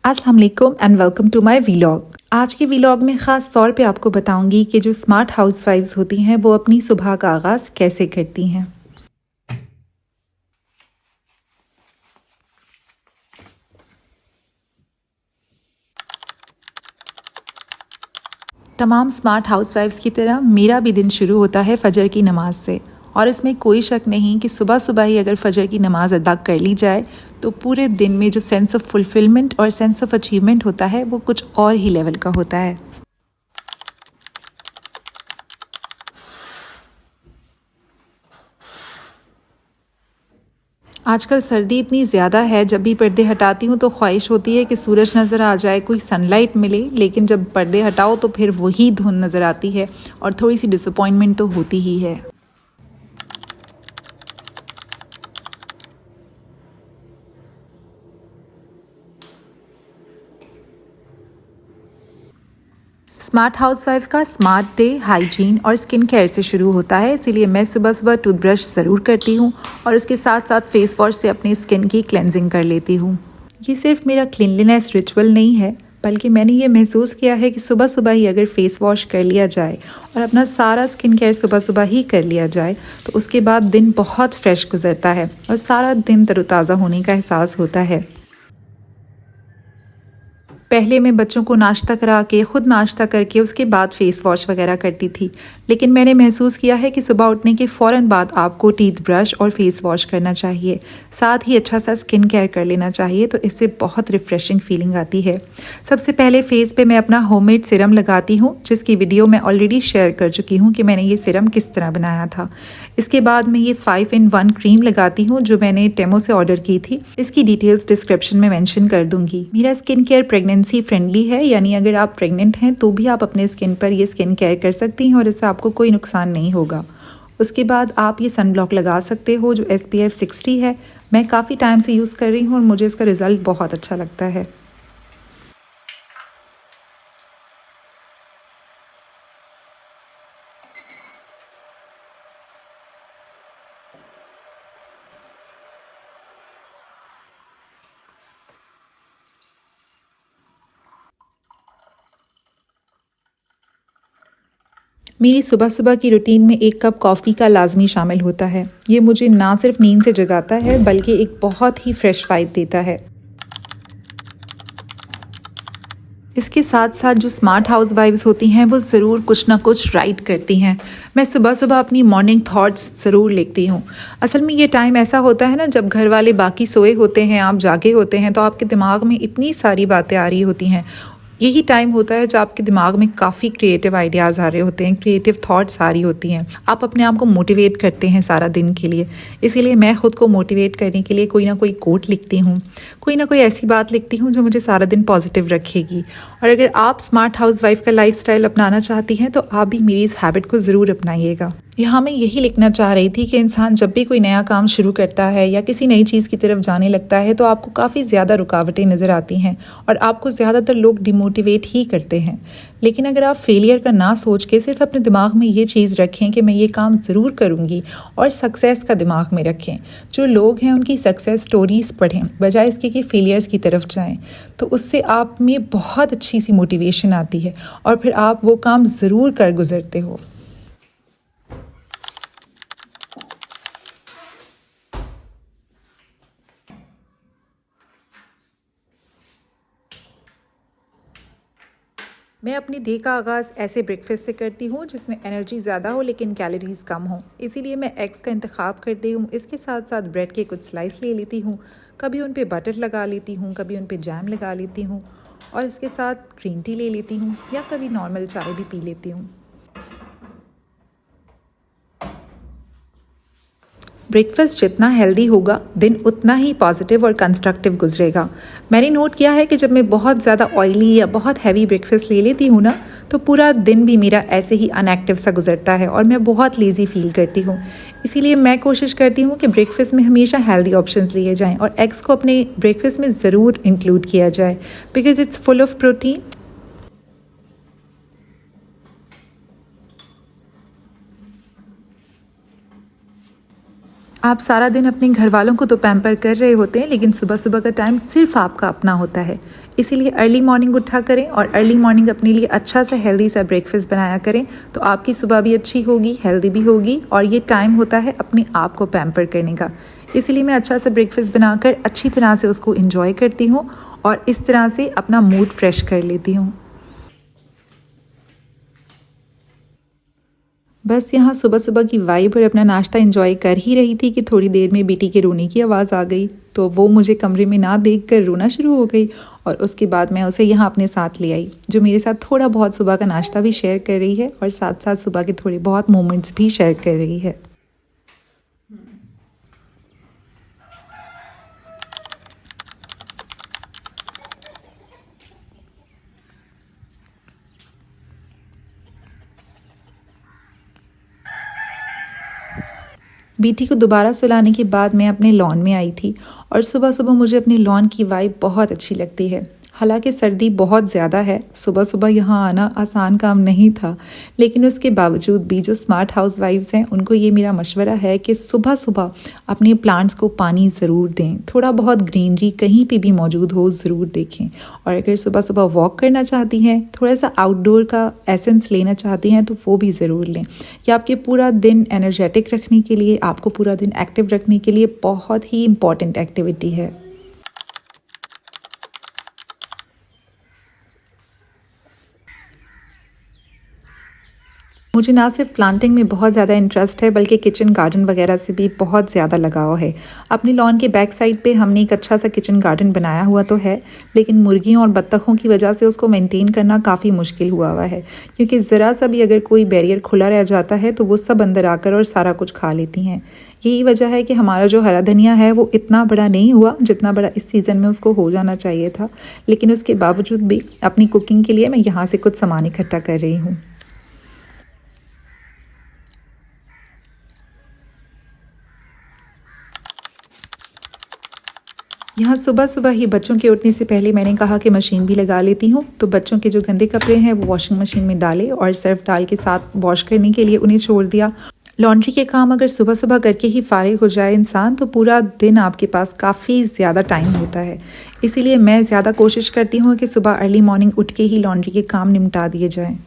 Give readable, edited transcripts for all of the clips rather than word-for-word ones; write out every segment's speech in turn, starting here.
अस्सलाम वालेकुम and welcome to my vlog. आज के व्लॉग में ख़ास तौर पे आपको बताऊंगी कि जो स्मार्ट हाउसवाइफ्स होती हैं वो अपनी सुबह का आगाज़ कैसे करती हैं। तमाम स्मार्ट हाउसवाइफ्स की तरह मेरा भी दिन शुरू होता है फ़जर की नमाज से, और इसमें कोई शक नहीं कि सुबह सुबह ही अगर फ़जर की नमाज़ अदा कर ली जाए तो पूरे दिन में जो सेंस ऑफ फुलफिलमेंट और सेंस ऑफ अचीवमेंट होता है वो कुछ और ही लेवल का होता है। आजकल सर्दी इतनी ज़्यादा है, जब भी पर्दे हटाती हूँ तो ख्वाहिश होती है कि सूरज नज़र आ जाए, कोई सनलाइट मिले, लेकिन जब पर्दे हटाओ तो फिर वही धुंध नज़र आती है और थोड़ी सी डिसअपॉइंटमेंट तो होती ही है। स्मार्ट हाउसवाइफ का स्मार्ट डे हाइजीन और स्किन केयर से शुरू होता है, इसीलिए मैं सुबह सुबह टूथब्रश ज़रूर करती हूँ और उसके साथ साथ फेस वॉश से अपनी स्किन की क्लेंजिंग कर लेती हूँ। ये सिर्फ मेरा क्लीनलीनेस रिचुअल नहीं है, बल्कि मैंने ये महसूस किया है कि सुबह सुबह ही अगर फेस वॉश कर लिया जाए और अपना सारा स्किन केयर सुबह सुबह ही कर लिया जाए तो उसके बाद दिन बहुत फ्रेश गुजरता है और सारा दिन तरोताज़ा होने का एहसास होता है। पहले मैं बच्चों को नाश्ता करा के खुद नाश्ता करके उसके बाद फेस वॉश वगैरह करती थी, लेकिन मैंने महसूस किया है कि सुबह उठने के फ़ौरन बाद आपको टीथ ब्रश और फेस वॉश करना चाहिए, साथ ही अच्छा सा स्किन केयर कर लेना चाहिए, तो इससे बहुत रिफ़्रेशिंग फीलिंग आती है। सबसे पहले फेस पे मैं अपना होममेड सिरम लगाती हूँ, जिसकी वीडियो मैं ऑलरेडी शेयर कर चुकी हूँ कि मैंने ये सिरम किस तरह बनाया था। इसके बाद मैं ये 5-in-1 क्रीम लगाती हूँ जो मैंने टेमो से ऑर्डर की थी। इसकी डिटेल्स डिस्क्रिप्शन में मेंशन कर दूंगी। मेरा स्किन केयर प्रेगनेंसी फ्रेंडली है, यानी अगर आप प्रेग्नेंट हैं तो भी आप अपने स्किन पर ये स्किन केयर कर सकती हैं और इससे आपको कोई नुकसान नहीं होगा। उसके बाद आप ये सनब्लॉक लगा सकते हो जो SPF 60 है। मैं काफ़ी टाइम से यूज़ कर रही हूँ और मुझे इसका रिज़ल्ट बहुत अच्छा लगता है। मेरी सुबह सुबह की रूटीन में 1 कप कॉफ़ी का लाजमी शामिल होता है। ये मुझे ना सिर्फ नींद से जगाता है बल्कि एक बहुत ही फ्रेश वाइब देता है। इसके साथ साथ जो स्मार्ट हाउस वाइफ्स होती हैं वो ज़रूर कुछ ना कुछ राइट करती हैं। मैं सुबह सुबह अपनी मॉर्निंग थॉट्स ज़रूर लिखती हूँ। असल में ये टाइम ऐसा होता है ना, जब घर वाले बाकी सोए होते हैं, आप जागे होते हैं, तो आपके दिमाग में इतनी सारी बातें आ रही होती हैं। यही टाइम होता है जब आपके दिमाग में काफ़ी क्रिएटिव आइडियाज़ आ रहे होते हैं, क्रिएटिव थॉट्स आ रही होती हैं। आप अपने आप को मोटिवेट करते हैं सारा दिन के लिए। इसीलिए मैं ख़ुद को मोटिवेट करने के लिए कोई ना कोई कोट लिखती हूँ, कोई ना कोई ऐसी बात लिखती हूँ जो मुझे सारा दिन पॉजिटिव रखेगी। और अगर आप स्मार्ट हाउसवाइफ का लाइफस्टाइल अपनाना चाहती हैं तो आप भी मेरी इस हैबिट को ज़रूर अपनाइएगा। यहाँ मैं यही लिखना चाह रही थी कि इंसान जब भी कोई नया काम शुरू करता है या किसी नई चीज़ की तरफ जाने लगता है तो आपको काफ़ी ज़्यादा रुकावटें नज़र आती हैं और आपको ज़्यादातर लोग डिमोटिवेट ही करते हैं। लेकिन अगर आप फेलियर का ना सोच के सिर्फ अपने दिमाग में ये चीज़ रखें कि मैं ये काम ज़रूर करूँगी, और सक्सेस का दिमाग में रखें, जो लोग हैं उनकी सक्सेस स्टोरीज़ पढ़ें बजाय इसके कि फेलियर्स की तरफ जाएं, तो उससे आप में बहुत अच्छी सी मोटिवेशन आती है और फिर आप वो काम ज़रूर कर गुजरते हो। मैं अपनी डे का आगाज़ ऐसे ब्रेकफास्ट से करती हूँ जिसमें एनर्जी ज़्यादा हो लेकिन कैलोरीज़ कम हो, इसीलिए मैं एग्स का इंतखाब करती हूँ। इसके साथ साथ ब्रेड के कुछ स्लाइस ले लेती हूँ, कभी उन पे बटर लगा लेती हूँ, कभी उन पे जैम लगा लेती हूँ, और इसके साथ ग्रीन टी ले लेती हूँ या कभी नॉर्मल चाय भी पी लेती हूँ। ब्रेकफास्ट जितना हेल्दी होगा दिन उतना ही पॉजिटिव और कंस्ट्रक्टिव गुजरेगा। मैंने नोट किया है कि जब मैं बहुत ज़्यादा ऑयली या बहुत हैवी ब्रेकफास्ट ले लेती हूँ ना, तो पूरा दिन भी मेरा ऐसे ही अनएक्टिव सा गुजरता है और मैं बहुत लेज़ी फील करती हूँ। इसीलिए मैं कोशिश करती हूँ कि ब्रेकफास्ट में हमेशा हेल्दी ऑप्शंस लिए जाएं और एग्स को अपने ब्रेकफास्ट में ज़रूर इंक्लूड किया जाए, because it's full of protein. आप सारा दिन अपने घर वालों को तो पैम्पर कर रहे होते हैं, लेकिन सुबह सुबह का टाइम सिर्फ आपका अपना होता है। इसीलिए अर्ली मॉर्निंग उठा करें और अर्ली मॉर्निंग अपने लिए अच्छा सा हेल्दी सा ब्रेकफास्ट बनाया करें, तो आपकी सुबह भी अच्छी होगी, हेल्दी भी होगी, और ये टाइम होता है अपने आप को पैम्पर करने का। इसीलिए मैं अच्छा सा ब्रेकफास्ट बनाकर अच्छी तरह से उसको एंजॉय करती हूँ और इस तरह से अपना मूड फ्रेश कर लेती हूँ। बस यहाँ सुबह सुबह की वाइब और अपना नाश्ता एंजॉय कर ही रही थी कि थोड़ी देर में बेटी के रोने की आवाज़ आ गई, तो वो मुझे कमरे में ना देखकर रोना शुरू हो गई और उसके बाद मैं उसे यहाँ अपने साथ ले आई, जो मेरे साथ थोड़ा बहुत सुबह का नाश्ता भी शेयर कर रही है और साथ साथ सुबह के थोड़े बहुत मोमेंट्स भी शेयर कर रही है। बेटी को दोबारा सुलाने के बाद मैं अपने लॉन में आई थी और सुबह सुबह मुझे अपने लॉन की वाइब बहुत अच्छी लगती है। हालांकि सर्दी बहुत ज़्यादा है, सुबह सुबह यहाँ आना आसान काम नहीं था, लेकिन उसके बावजूद भी जो स्मार्ट हाउस वाइफ्स हैं उनको ये मेरा मशवरा है कि सुबह सुबह अपने प्लांट्स को पानी ज़रूर दें, थोड़ा बहुत ग्रीनरी कहीं पे भी मौजूद हो ज़रूर देखें। और अगर सुबह सुबह वॉक करना चाहती हैं, थोड़ा सा आउटडोर का एसेंस लेना चाहती हैं, तो वो भी ज़रूर लें। ये आपके पूरा दिन एनर्जेटिक रखने के लिए, आपको पूरा दिन एक्टिव रखने के लिए बहुत ही इम्पॉर्टेंट एक्टिविटी है। मुझे ना सिर्फ प्लांटिंग में बहुत ज़्यादा इंटरेस्ट है, बल्कि किचन गार्डन वगैरह से भी बहुत ज़्यादा लगाव है। अपनी लॉन के बैक साइड पे हमने एक अच्छा सा किचन गार्डन बनाया हुआ तो है, लेकिन मुर्गियों और बत्तखों की वजह से उसको मेंटेन करना काफ़ी मुश्किल हुआ है, क्योंकि ज़रा सा भी अगर कोई बैरियर खुला रह जाता है तो वो सब अंदर आकर और सारा कुछ खा लेती हैं। यही वजह है कि हमारा जो हरा धनिया है वो इतना बड़ा नहीं हुआ जितना बड़ा इस सीज़न में उसको हो जाना चाहिए था, लेकिन उसके बावजूद भी अपनी कुकिंग के लिए मैं यहाँ से कुछ सामान इकट्ठा कर रही हूँ। यहाँ सुबह सुबह ही बच्चों के उठने से पहले मैंने कहा कि मशीन भी लगा लेती हूँ, तो बच्चों के जो गंदे कपड़े हैं वो वॉशिंग मशीन में डाले और सर्फ डाल के साथ वॉश करने के लिए उन्हें छोड़ दिया। लॉन्ड्री के काम अगर सुबह सुबह करके ही फारिग हो जाए इंसान, तो पूरा दिन आपके पास काफ़ी ज़्यादा टाइम होता है। इसीलिए मैं ज़्यादा कोशिश करती हूँ कि सुबह अर्ली मॉर्निंग उठ के ही लॉन्ड्री के काम निपटा दिए जाएँ।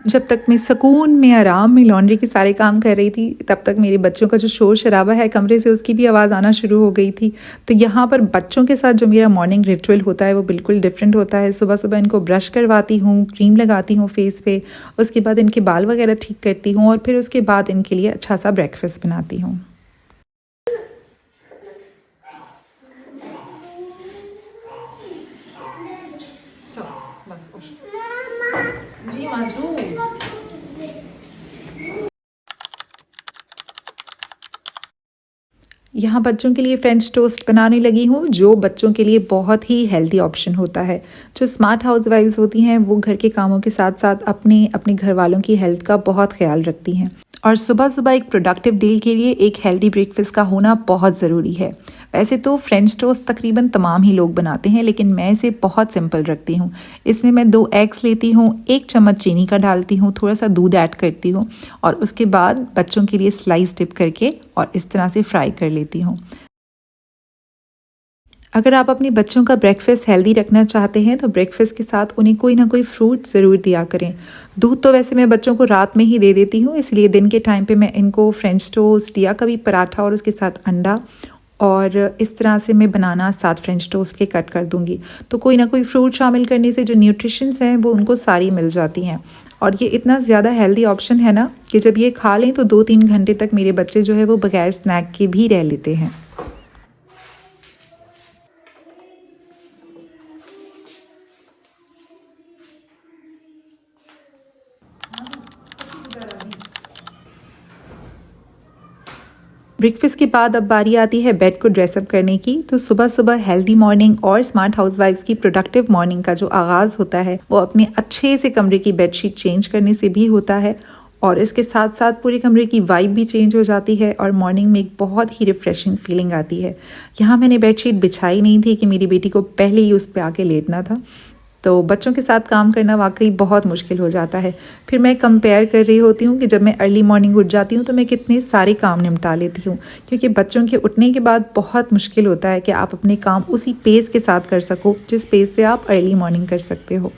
जब तक मैं सुकून में आराम में लॉन्ड्री के सारे काम कर रही थी, तब तक मेरे बच्चों का जो शोर शराबा है कमरे से, उसकी भी आवाज़ आना शुरू हो गई थी। तो यहाँ पर बच्चों के साथ जो मेरा मॉर्निंग रिचुअल होता है वो बिल्कुल डिफरेंट होता है। सुबह सुबह इनको ब्रश करवाती हूँ, क्रीम लगाती हूँ फेस पे, उसके बाद इनके बाल वगैरह ठीक करती हूँ और फिर उसके बाद इनके लिए अच्छा सा ब्रेकफास्ट बनाती हूँ। जी माजू, यहाँ बच्चों के लिए फ्रेंच टोस्ट बनाने लगी हूँ, जो बच्चों के लिए बहुत ही हेल्दी ऑप्शन होता है। जो स्मार्ट हाउस वाइफ्स होती हैं वो घर के कामों के साथ साथ अपने अपने घर वालों की हेल्थ का बहुत ख्याल रखती हैं, और सुबह सुबह एक प्रोडक्टिव डे के लिए एक हेल्दी ब्रेकफास्ट का होना बहुत ज़रूरी है। वैसे तो फ्रेंच टोस्ट तकरीबन तमाम ही लोग बनाते हैं, लेकिन मैं इसे बहुत सिंपल रखती हूँ। इसमें मैं 2 एग्स लेती हूँ, 1 चम्मच चीनी का डालती हूँ, थोड़ा सा दूध ऐड करती हूँ और उसके बाद बच्चों के लिए स्लाइस डिप करके और इस तरह से फ्राई कर लेती हूँ। अगर आप अपने बच्चों का ब्रेकफास्ट हेल्दी रखना चाहते हैं तो ब्रेकफास्ट के साथ उन्हें कोई ना कोई फ्रूट ज़रूर दिया करें। दूध तो वैसे मैं बच्चों को रात में ही दे देती हूँ, इसलिए दिन के टाइम पे मैं इनको फ्रेंच टोस्ट या कभी पराठा और उसके साथ अंडा और इस तरह से मैं बनाना साथ फ्रेंच टोस्ट के कट कर दूँगी। तो कोई ना कोई फ्रूट शामिल करने से जो न्यूट्रिशंस हैं वो उनको सारी मिल जाती हैं, और ये इतना ज़्यादा हेल्दी ऑप्शन है ना कि जब ये खा लें तो 2-3 घंटे तक मेरे बच्चे जो है वो बगैर स्नैक के भी रह लेते हैं। ब्रेकफास्ट के बाद अब बारी आती है बेड को ड्रेसअप करने की। तो सुबह सुबह हेल्दी मॉर्निंग और स्मार्ट हाउसवाइफ्स की प्रोडक्टिव मॉर्निंग का जो आगाज़ होता है वो अपने अच्छे से कमरे की बेडशीट चेंज करने से भी होता है, और इसके साथ साथ पूरे कमरे की वाइब भी चेंज हो जाती है और मॉर्निंग में एक बहुत ही रिफ्रेशिंग फीलिंग आती है। यहाँ मैंने बेडशीट बिछाई नहीं थी कि मेरी बेटी को पहले ही उस पर आके लेटना था, तो बच्चों के साथ काम करना वाकई बहुत मुश्किल हो जाता है। फिर मैं कंपेयर कर रही होती हूँ कि जब मैं अर्ली मॉर्निंग उठ जाती हूँ तो मैं कितने सारे काम निपटा लेती हूँ, क्योंकि बच्चों के उठने के बाद बहुत मुश्किल होता है कि आप अपने काम उसी पेस के साथ कर सको जिस पेस से आप अर्ली मॉर्निंग कर सकते हो।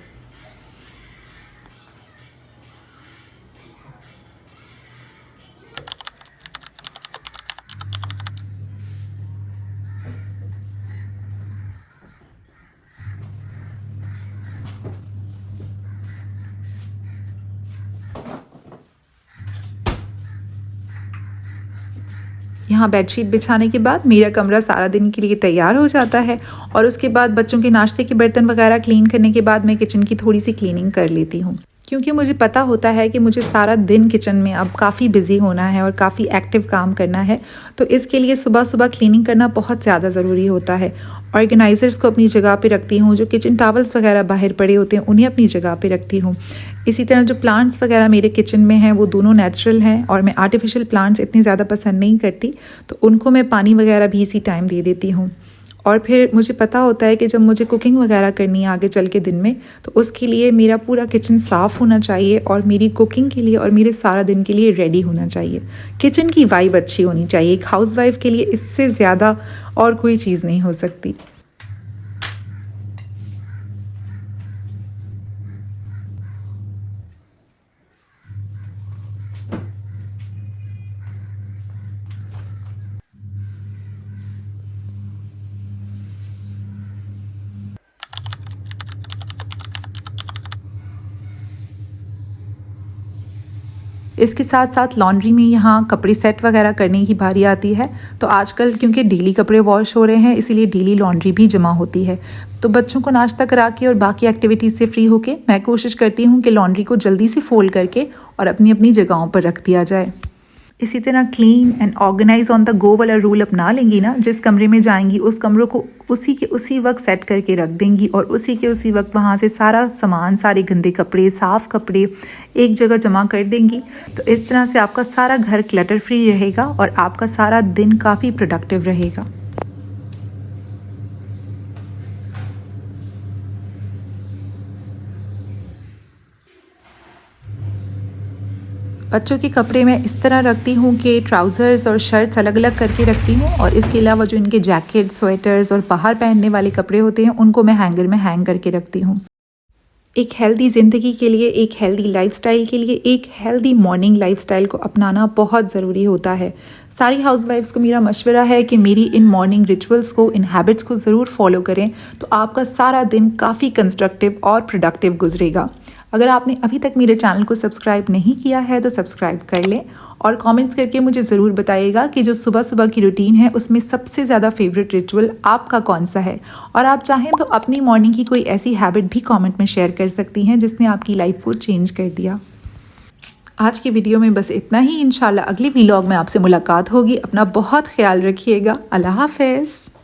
यहाँ बेडशीट बिछाने के बाद मेरा कमरा सारा दिन के लिए तैयार हो जाता है और उसके बाद बच्चों के नाश्ते के बर्तन वगैरह क्लीन करने के बाद मैं किचन की थोड़ी सी क्लीनिंग कर लेती हूँ, क्योंकि मुझे पता होता है कि मुझे सारा दिन किचन में अब काफ़ी बिजी होना है और काफ़ी एक्टिव काम करना है। तो इसके लिए सुबह सुबह क्लीनिंग करना बहुत ज़्यादा ज़रूरी होता है। ऑर्गेनाइज़र्स को अपनी जगह पे रखती हूँ, जो किचन टॉवल्स वगैरह बाहर पड़े होते हैं उन्हें अपनी जगह पे रखती हूँ। इसी तरह जो प्लांट्स वगैरह मेरे किचन में हैं वो दोनों नेचुरल हैं और मैं आर्टिफिशियल प्लांट्स इतनी ज़्यादा पसंद नहीं करती, तो उनको मैं पानी वगैरह भी इसी टाइम दे देती हूँ। और फिर मुझे पता होता है कि जब मुझे कुकिंग वगैरह करनी है आगे चल के दिन में, तो उसके लिए मेरा पूरा किचन साफ़ होना चाहिए और मेरी कुकिंग के लिए और मेरे सारा दिन के लिए रेडी होना चाहिए। किचन की वाइब अच्छी होनी चाहिए। एक हाउसवाइफ के लिए इससे ज़्यादा और कोई चीज़ नहीं हो सकती। इसके साथ साथ लॉन्ड्री में यहाँ कपड़े सेट वगैरह करने की बारी आती है। तो आजकल क्योंकि डेली कपड़े वॉश हो रहे हैं, इसीलिए डेली लॉन्ड्री भी जमा होती है। तो बच्चों को नाश्ता करा के और बाकी एक्टिविटीज़ से फ्री होके मैं कोशिश करती हूँ कि लॉन्ड्री को जल्दी से फोल्ड करके और अपनी अपनी जगहों पर रख दिया जाए। इसी तरह clean and organize on the go वाला रूल अपना लेंगी ना, जिस कमरे में जाएंगी उस कमरों को उसी के उसी वक्त सेट करके रख देंगी और उसी के उसी वक्त वहाँ से सारा सामान, सारे गंदे कपड़े, साफ़ कपड़े एक जगह जमा कर देंगी। तो इस तरह से आपका सारा घर क्लटर फ्री रहेगा और आपका सारा दिन काफ़ी प्रोडक्टिव रहेगा। बच्चों के कपड़े मैं इस तरह रखती हूँ कि ट्राउज़र्स और शर्ट्स अलग अलग करके रखती हूँ और इसके अलावा जो इनके जैकेट, स्वेटर्स और बाहर पहनने वाले कपड़े होते हैं उनको मैं हैंगर में हैंग करके रखती हूँ। एक हेल्दी ज़िंदगी के लिए, एक हेल्दी लाइफस्टाइल के लिए, एक हेल्दी मॉर्निंग लाइफस्टाइल को अपनाना बहुत ज़रूरी होता है। सारी हाउसवाइफ्स को मेरा मशवरा है कि मेरी इन मॉर्निंग रिचुअल्स को, इन हैबिट्स को ज़रूर फॉलो करें, तो आपका सारा दिन काफ़ी कंस्ट्रक्टिव और प्रोडक्टिव गुजरेगा। अगर आपने अभी तक मेरे चैनल को सब्सक्राइब नहीं किया है तो सब्सक्राइब कर लें और कमेंट्स करके मुझे ज़रूर बताइएगा कि जो सुबह सुबह की रूटीन है उसमें सबसे ज़्यादा फेवरेट रिचुअल आपका कौन सा है। और आप चाहें तो अपनी मॉर्निंग की कोई ऐसी हैबिट भी कमेंट में शेयर कर सकती हैं जिसने आपकी लाइफ को चेंज कर दिया। आज की वीडियो में बस इतना ही। इंशाल्लाह अगले व्लॉग में आपसे मुलाकात होगी। अपना बहुत ख्याल रखिएगा। अल्लाह हाफ़िज़।